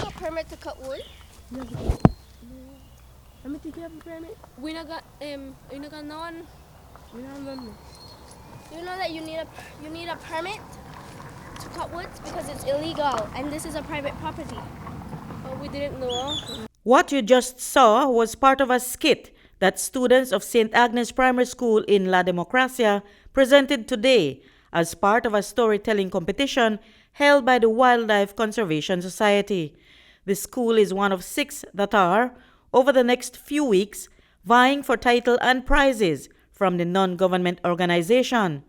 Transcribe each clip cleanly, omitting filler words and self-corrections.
a permit to cut wood? Let me take you have a permit. We not got no one. We don't remember. You know that you need a permit to cut wood because it's illegal and this is a private property. Oh, we didn't know. What you just saw was part of a skit that students of St. Agnes Primary School in La Democracia presented today as part of a storytelling competition held by the Wildlife Conservation Society. The school is one of 6 that are, over the next few weeks, vying for title and prizes from the non-government organization.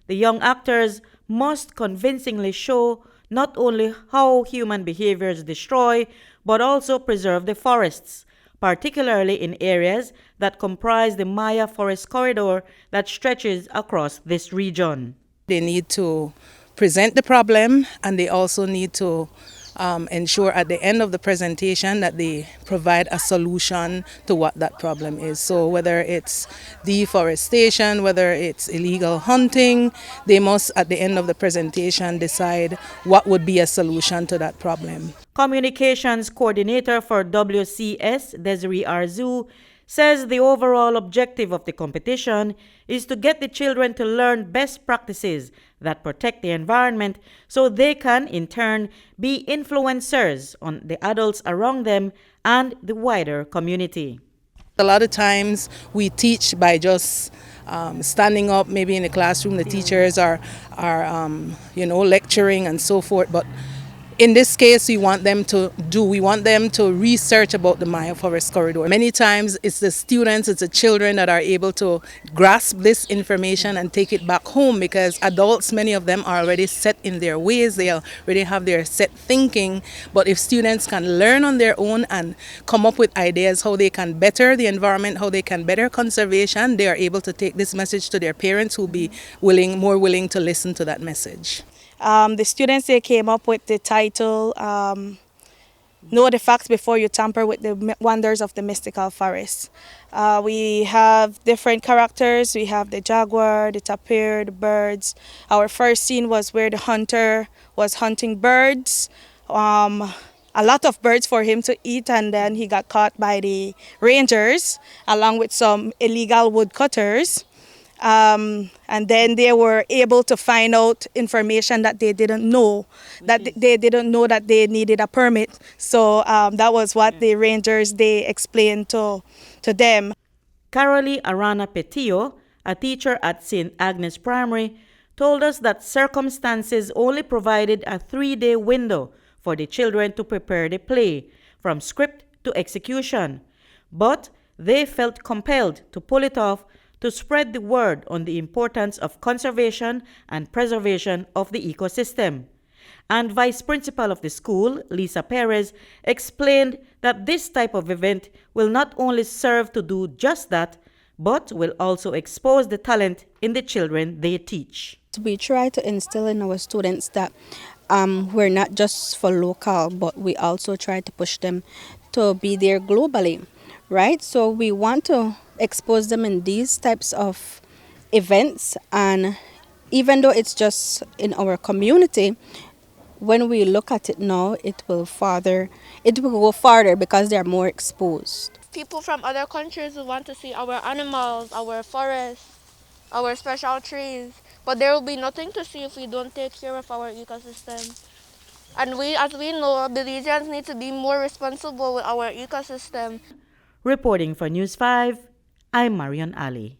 The young actors must convincingly show not only how human behaviors destroy, but also preserve the forests, particularly in areas that comprise the Maya Forest Corridor that stretches across this region. They need to present the problem, and they also need to ensure at the end of the presentation that they provide a solution to what that problem is. So whether it's deforestation, whether it's illegal hunting, they must at the end of the presentation decide what would be a solution to that problem. Communications Coordinator for WCS, Desiree Arzu, says the overall objective of the competition is to get the children to learn best practices that protect the environment so they can, in turn, be influencers on the adults around them and the wider community. A lot of times we teach by just standing up, maybe in the classroom, the teachers are lecturing and so forth, but in this case, we want them to research about the Maya Forest Corridor. Many times it's the students, it's the children that are able to grasp this information and take it back home, because adults, many of them are already set in their ways, they already have their set thinking. But if students can learn on their own and come up with ideas how they can better the environment, how they can better conservation, they are able to take this message to their parents, who will be more willing to listen to that message. The students, they came up with the title, Know the Facts Before You Tamper with the Wonders of the Mystical Forest. We have different characters. We have the jaguar, the tapir, the birds. Our first scene was where the hunter was hunting birds, a lot of birds for him to eat, and then he got caught by the rangers along with some illegal woodcutters. And then they were able to find out information that they didn't know, that they needed a permit. So that was what the rangers, they explained to them. Carolee Arana Petillo, a teacher at St. Agnes Primary, told us that circumstances only provided a 3-day window for the children to prepare the play, from script to execution. But they felt compelled to pull it off to spread the word on the importance of conservation and preservation of the ecosystem. And Vice Principal of the school, Lisa Perez, explained that this type of event will not only serve to do just that, but will also expose the talent in the children they teach. We try to instill in our students that we're not just for local, but we also try to push them to be there globally, right? So we want to expose them in these types of events, and even though it's just in our community, when we look at it now, it will go farther because they're more exposed. People from other countries will want to see our animals, our forests, our special trees, but there will be nothing to see if we don't take care of our ecosystem. And as we know, Belizeans need to be more responsible with our ecosystem. Reporting for News 5, I'm Marion Ali.